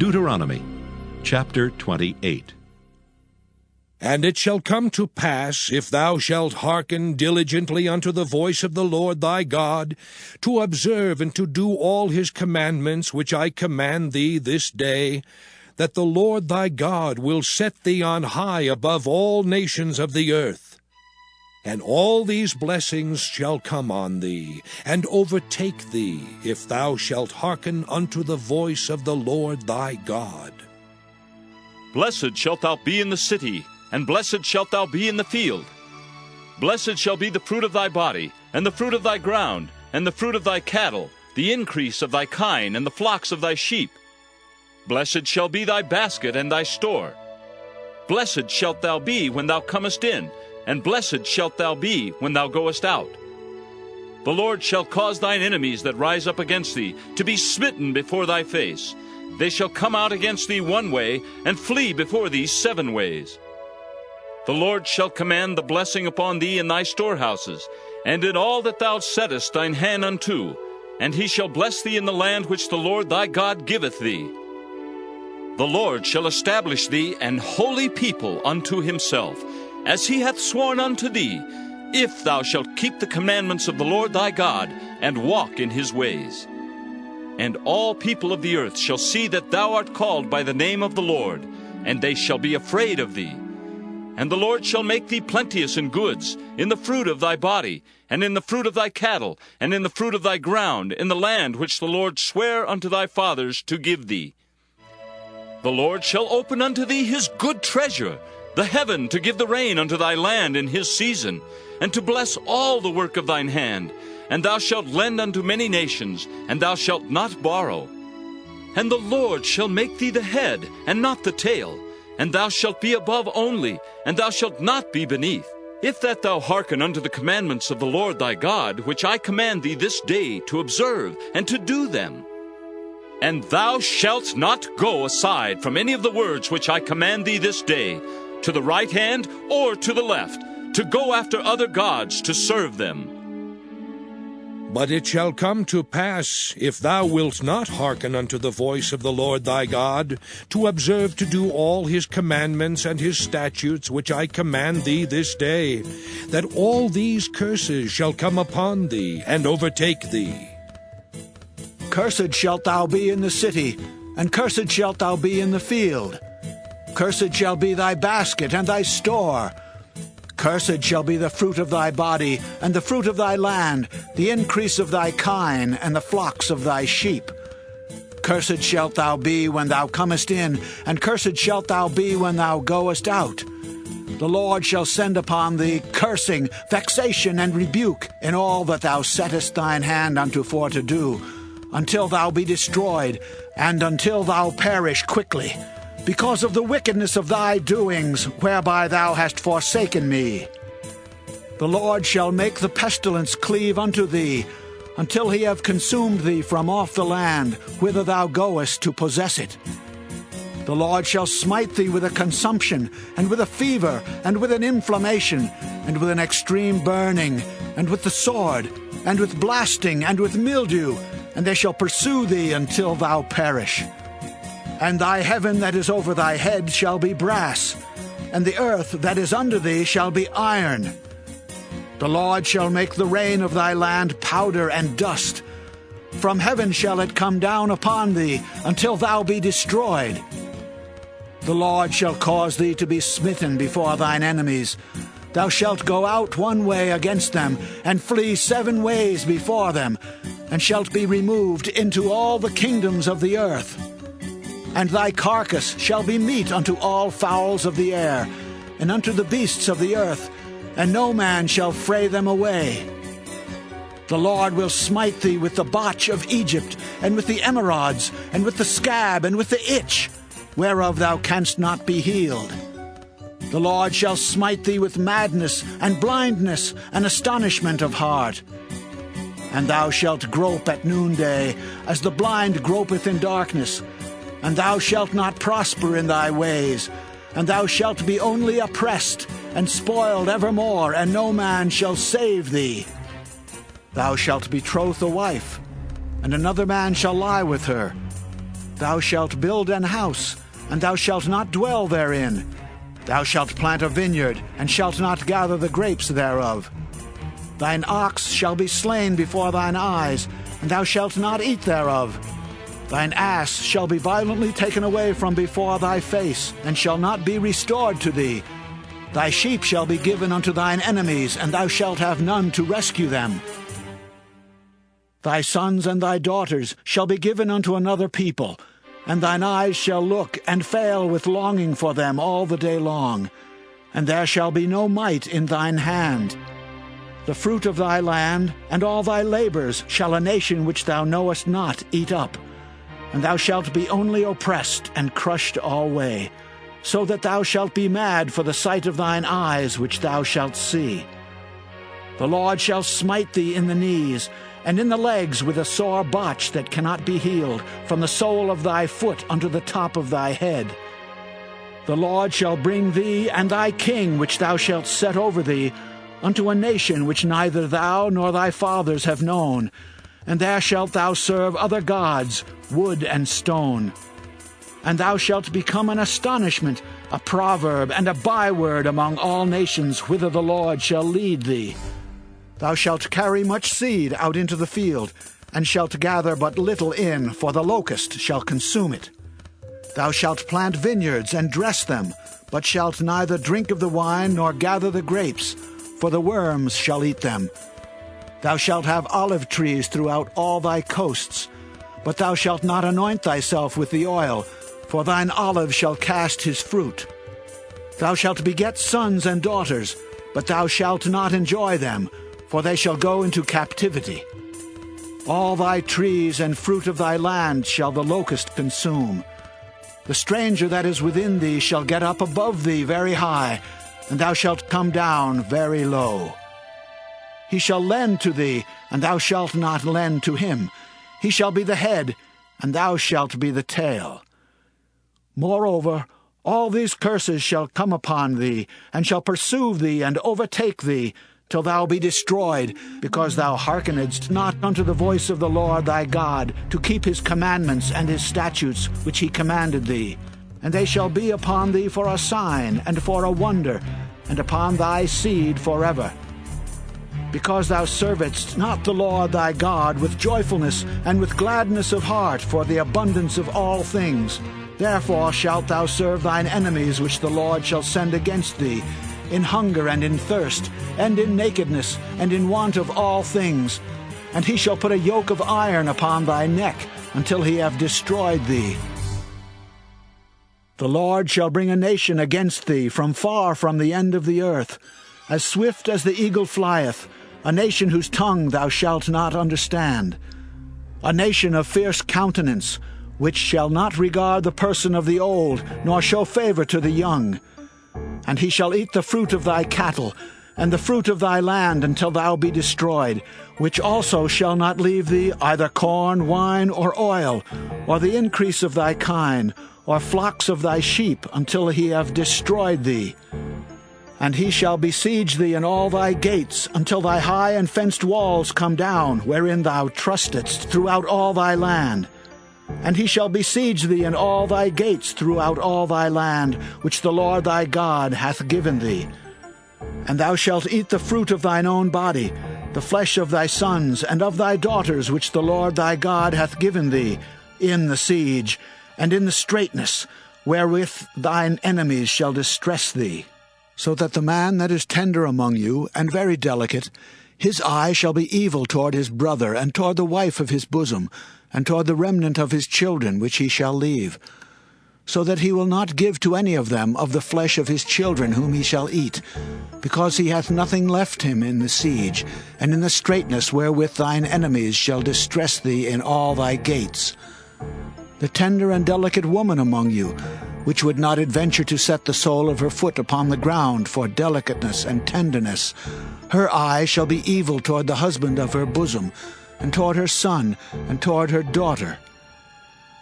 Deuteronomy chapter 28. And it shall come to pass, if thou shalt hearken diligently unto the voice of the Lord thy God, to observe and to do all his commandments which I command thee this day, that the Lord thy God will set thee on high above all nations of the earth. And all these blessings shall come on thee, and overtake thee, if thou shalt hearken unto the voice of the Lord thy God. Blessed shalt thou be in the city, and blessed shalt thou be in the field. Blessed shall be the fruit of thy body, and the fruit of thy ground, and the fruit of thy cattle, the increase of thy kine, and the flocks of thy sheep. Blessed shall be thy basket and thy store. Blessed shalt thou be when thou comest in, and blessed shalt thou be when thou goest out. The Lord shall cause thine enemies that rise up against thee to be smitten before thy face. They shall come out against thee one way, and flee before thee 7 ways. The Lord shall command the blessing upon thee in thy storehouses, and in all that thou settest thine hand unto, and he shall bless thee in the land which the Lord thy God giveth thee. The Lord shall establish thee an holy people unto himself, as he hath sworn unto thee, if thou shalt keep the commandments of the Lord thy God, and walk in his ways. And all people of the earth shall see that thou art called by the name of the Lord, and they shall be afraid of thee. And the Lord shall make thee plenteous in goods, in the fruit of thy body, and in the fruit of thy cattle, and in the fruit of thy ground, in the land which the Lord sware unto thy fathers to give thee. The Lord shall open unto thee his good treasure, the heaven to give the rain unto thy land in his season, and to bless all the work of thine hand. And thou shalt lend unto many nations, and thou shalt not borrow. And the Lord shall make thee the head, and not the tail. And thou shalt be above only, and thou shalt not be beneath. If that thou hearken unto the commandments of the Lord thy God, which I command thee this day to observe, and to do them. And thou shalt not go aside from any of the words which I command thee this day, to the right hand or to the left, to go after other gods to serve them. But it shall come to pass, if thou wilt not hearken unto the voice of the Lord thy God, to observe to do all his commandments and his statutes which I command thee this day, that all these curses shall come upon thee and overtake thee. Cursed shalt thou be in the city, and cursed shalt thou be in the field. Cursed shall be thy basket and thy store. Cursed shall be the fruit of thy body, and the fruit of thy land, the increase of thy kine, and the flocks of thy sheep. Cursed shalt thou be when thou comest in, and cursed shalt thou be when thou goest out. The Lord shall send upon thee cursing, vexation, and rebuke in all that thou settest thine hand unto for to do, until thou be destroyed, and until thou perish quickly, because of the wickedness of thy doings, whereby thou hast forsaken me. The Lord shall make the pestilence cleave unto thee, until he have consumed thee from off the land, whither thou goest to possess it. The Lord shall smite thee with a consumption, and with a fever, and with an inflammation, and with an extreme burning, and with the sword, and with blasting, and with mildew, and they shall pursue thee until thou perish. And thy heaven that is over thy head shall be brass, and the earth that is under thee shall be iron. The Lord shall make the rain of thy land powder and dust. From heaven shall it come down upon thee, until thou be destroyed. The Lord shall cause thee to be smitten before thine enemies. Thou shalt go out one way against them, and flee 7 ways before them, and shalt be removed into all the kingdoms of the earth. And thy carcass shall be meat unto all fowls of the air, and unto the beasts of the earth, and no man shall fray them away. The Lord will smite thee with the botch of Egypt, and with the emerods, and with the scab, and with the itch, whereof thou canst not be healed. The Lord shall smite thee with madness, and blindness, and astonishment of heart. And thou shalt grope at noonday, as the blind gropeth in darkness. And thou shalt not prosper in thy ways, and thou shalt be only oppressed, and spoiled evermore, and no man shall save thee. Thou shalt betroth a wife, and another man shall lie with her. Thou shalt build an house, and thou shalt not dwell therein. Thou shalt plant a vineyard, and shalt not gather the grapes thereof. Thine ox shall be slain before thine eyes, and thou shalt not eat thereof. Thine ass shall be violently taken away from before thy face, and shall not be restored to thee. Thy sheep shall be given unto thine enemies, and thou shalt have none to rescue them. Thy sons and thy daughters shall be given unto another people, and thine eyes shall look and fail with longing for them all the day long, and there shall be no might in thine hand. The fruit of thy land and all thy labors shall a nation which thou knowest not eat up, and thou shalt be only oppressed and crushed alway, so that thou shalt be mad for the sight of thine eyes which thou shalt see. The Lord shall smite thee in the knees, and in the legs with a sore botch that cannot be healed, from the sole of thy foot unto the top of thy head. The Lord shall bring thee and thy king which thou shalt set over thee unto a nation which neither thou nor thy fathers have known, and there shalt thou serve other gods, wood and stone. And thou shalt become an astonishment, a proverb, and a byword among all nations whither the Lord shall lead thee. Thou shalt carry much seed out into the field, and shalt gather but little in, for the locust shall consume it. Thou shalt plant vineyards and dress them, but shalt neither drink of the wine nor gather the grapes, for the worms shall eat them. Thou shalt have olive trees throughout all thy coasts, but thou shalt not anoint thyself with the oil, for thine olive shall cast his fruit. Thou shalt beget sons and daughters, but thou shalt not enjoy them, for they shall go into captivity. All thy trees and fruit of thy land shall the locust consume. The stranger that is within thee shall get up above thee very high, and thou shalt come down very low. He shall lend to thee, and thou shalt not lend to him. He shall be the head, and thou shalt be the tail. Moreover, all these curses shall come upon thee, and shall pursue thee and overtake thee, till thou be destroyed, because thou hearkenedst not unto the voice of the Lord thy God, to keep his commandments and his statutes which he commanded thee. And they shall be upon thee for a sign and for a wonder, and upon thy seed forever. Because thou servedst not the Lord thy God with joyfulness and with gladness of heart for the abundance of all things, therefore shalt thou serve thine enemies which the Lord shall send against thee, in hunger and in thirst, and in nakedness, and in want of all things. And he shall put a yoke of iron upon thy neck, until he have destroyed thee. The Lord shall bring a nation against thee from far from the end of the earth, as swift as the eagle flieth, a nation whose tongue thou shalt not understand, a nation of fierce countenance, which shall not regard the person of the old, nor show favor to the young. And he shall eat the fruit of thy cattle, and the fruit of thy land, until thou be destroyed, which also shall not leave thee either corn, wine, or oil, or the increase of thy kine, or flocks of thy sheep, until he have destroyed thee. And he shall besiege thee in all thy gates, until thy high and fenced walls come down, wherein thou trustedst throughout all thy land. And he shall besiege thee in all thy gates throughout all thy land, which the Lord thy God hath given thee. And thou shalt eat the fruit of thine own body, the flesh of thy sons and of thy daughters, which the Lord thy God hath given thee, in the siege, and in the straitness, wherewith thine enemies shall distress thee. So that the man that is tender among you, and very delicate, his eye shall be evil toward his brother, and toward the wife of his bosom, and toward the remnant of his children which he shall leave, so that he will not give to any of them of the flesh of his children whom he shall eat, because he hath nothing left him in the siege, and in the straitness wherewith thine enemies shall distress thee in all thy gates. The tender and delicate woman among you, which would not adventure to set the sole of her foot upon the ground for delicateness and tenderness, her eye shall be evil toward the husband of her bosom, and toward her son, and toward her daughter,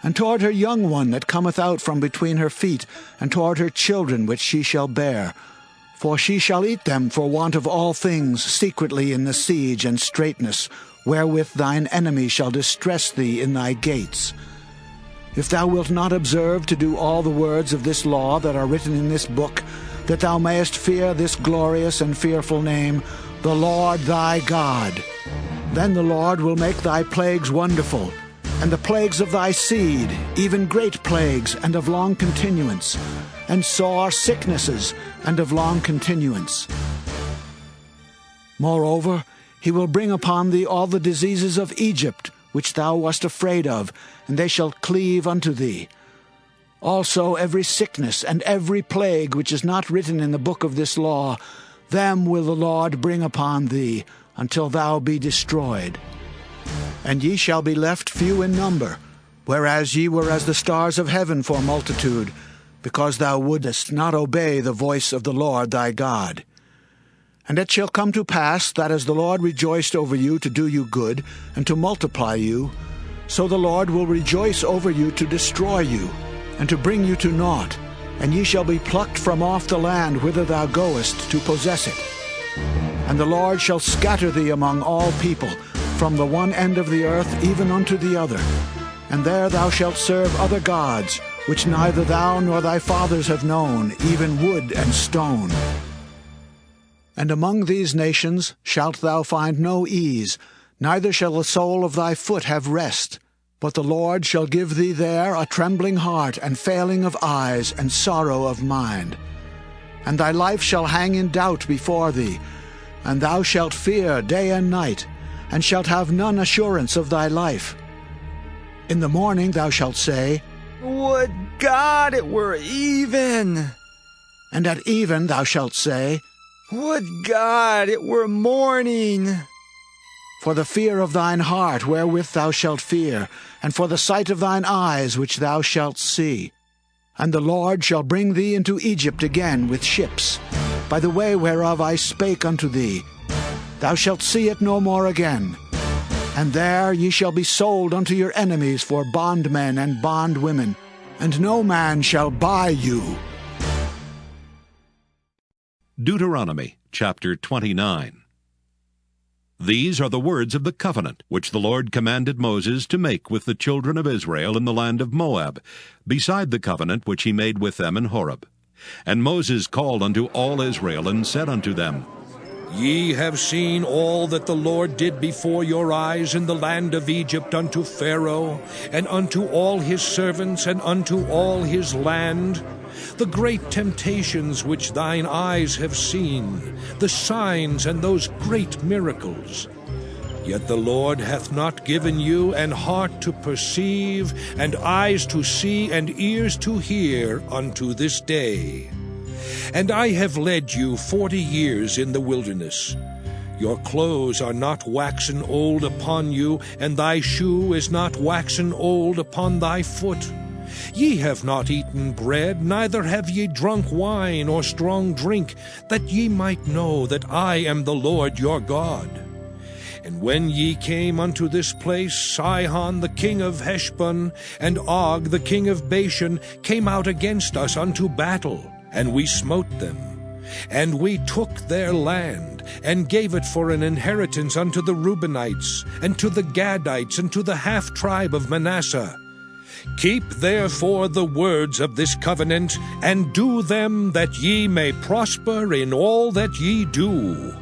and toward her young one that cometh out from between her feet, and toward her children which she shall bear. For she shall eat them for want of all things secretly in the siege and straitness, wherewith thine enemy shall distress thee in thy gates. if thou wilt not observe to do all the words of this law that are written in this book, that thou mayest fear this glorious and fearful name, the Lord thy God. Then the Lord will make thy plagues wonderful, and the plagues of thy seed, even great plagues and of long continuance, and sore sicknesses and of long continuance. Moreover, he will bring upon thee all the diseases of Egypt, which thou wast afraid of, and they shall cleave unto thee. Also every sickness and every plague which is not written in the book of this law, them will the Lord bring upon thee, until thou be destroyed. And ye shall be left few in number, whereas ye were as the stars of heaven for multitude, because thou wouldest not obey the voice of the Lord thy God. And it shall come to pass that as the Lord rejoiced over you to do you good, and to multiply you, so the Lord will rejoice over you to destroy you, and to bring you to naught, and ye shall be plucked from off the land whither thou goest to possess it. And the Lord shall scatter thee among all people, from the one end of the earth even unto the other. And there thou shalt serve other gods, which neither thou nor thy fathers have known, even wood and stone. And among these nations shalt thou find no ease, neither shall the sole of thy foot have rest. But the Lord shall give thee there a trembling heart, and failing of eyes, and sorrow of mind. And thy life shall hang in doubt before thee, and thou shalt fear day and night, and shalt have none assurance of thy life. In the morning thou shalt say, Would God it were even! And at even thou shalt say, Would God it were morning! For the fear of thine heart wherewith thou shalt fear, and for the sight of thine eyes which thou shalt see. And the Lord shall bring thee into Egypt again with ships, by the way whereof I spake unto thee. Thou shalt see it no more again. And there ye shall be sold unto your enemies for bondmen and bondwomen, and no man shall buy you. Deuteronomy chapter 29. These are the words of the covenant which the Lord commanded Moses to make with the children of Israel in the land of Moab, beside the covenant which he made with them in Horeb. And Moses called unto all Israel, and said unto them, Ye have seen all that the Lord did before your eyes in the land of Egypt unto Pharaoh, and unto all his servants, and unto all his land, the great temptations which thine eyes have seen, the signs and those great miracles. Yet the Lord hath not given you an heart to perceive, and eyes to see, and ears to hear unto this day. And I have led you 40 years in the wilderness. Your clothes are not waxen old upon you, and thy shoe is not waxen old upon thy foot. Ye have not eaten bread, neither have ye drunk wine or strong drink, that ye might know that I am the Lord your God. And when ye came unto this place, Sihon the king of Heshbon, and Og the king of Bashan, came out against us unto battle, and we smote them. And we took their land, and gave it for an inheritance unto the Reubenites, and to the Gadites, and to the half-tribe of Manasseh. Keep therefore the words of this covenant, and do them, that ye may prosper in all that ye do.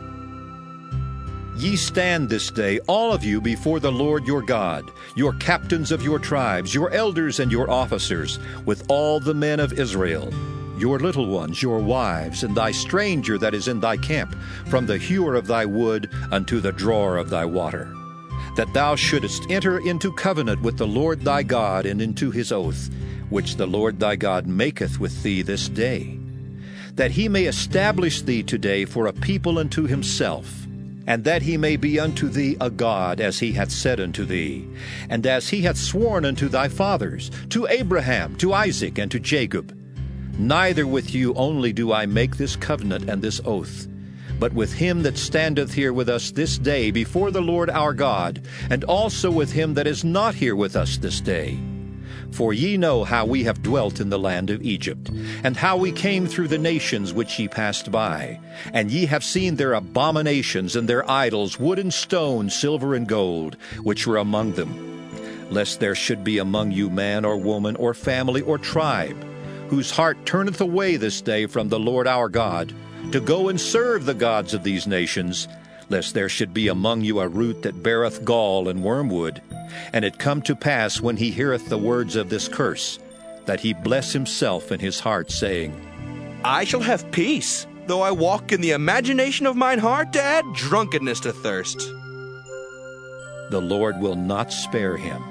Ye stand this day, all of you, before the Lord your God, your captains of your tribes, your elders and your officers, with all the men of Israel, your little ones, your wives, and thy stranger that is in thy camp, from the hewer of thy wood unto the drawer of thy water, that thou shouldest enter into covenant with the Lord thy God, and into his oath, which the Lord thy God maketh with thee this day, that he may establish thee today for a people unto himself, and that he may be unto thee a God, as he hath said unto thee, and as he hath sworn unto thy fathers, to Abraham, to Isaac, and to Jacob. Neither with you only do I make this covenant and this oath, but with him that standeth here with us this day before the Lord our God, and also with him that is not here with us this day. For ye know how we have dwelt in the land of Egypt, and how we came through the nations which ye passed by. And ye have seen their abominations and their idols, wood and stone, silver and gold, which were among them. lest there should be among you man or woman or family or tribe, whose heart turneth away this day from the Lord our God, to go and serve the gods of these nations, lest there should be among you a root that beareth gall and wormwood. And it come to pass, when he heareth the words of this curse, that he bless himself in his heart, saying, I shall have peace, though I walk in the imagination of mine heart to add drunkenness to thirst. The Lord will not spare him.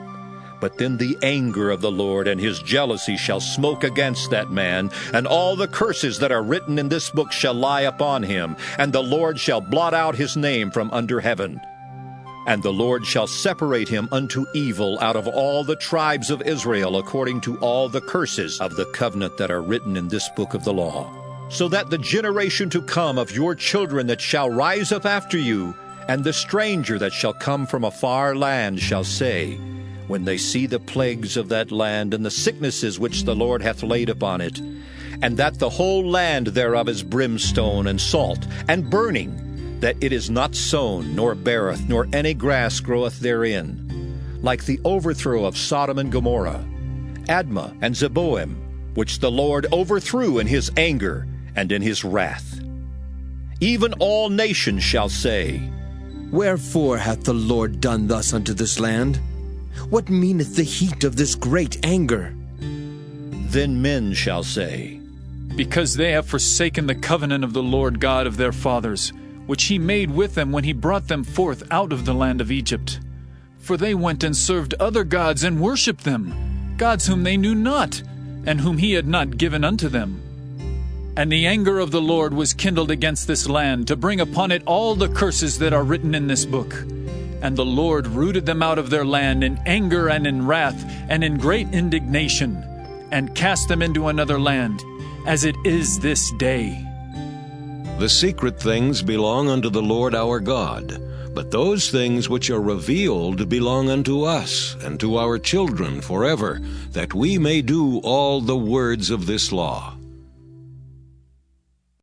But then the anger of the Lord and his jealousy shall smoke against that man, and all the curses that are written in this book shall lie upon him, and the Lord shall blot out his name from under heaven. And the Lord shall separate him unto evil out of all the tribes of Israel, according to all the curses of the covenant that are written in this book of the law. So that the generation to come of your children that shall rise up after you, and the stranger that shall come from a far land shall say, when they see the plagues of that land and the sicknesses which the Lord hath laid upon it, and that the whole land thereof is brimstone and salt and burning, that it is not sown, nor beareth, nor any grass groweth therein, like the overthrow of Sodom and Gomorrah, Admah and Zeboim, which the Lord overthrew in his anger and in his wrath. Even all nations shall say, Wherefore hath the Lord done thus unto this land? What meaneth the heat of this great anger? Then men shall say, Because they have forsaken the covenant of the Lord God of their fathers, which he made with them when he brought them forth out of the land of Egypt. For they went and served other gods and worshipped them, gods whom they knew not, and whom he had not given unto them. And the anger of the Lord was kindled against this land, to bring upon it all the curses that are written in this book. And the Lord rooted them out of their land in anger and in wrath and in great indignation, and cast them into another land, as it is this day. The secret things belong unto the Lord our God, but those things which are revealed belong unto us and to our children forever, that we may do all the words of this law.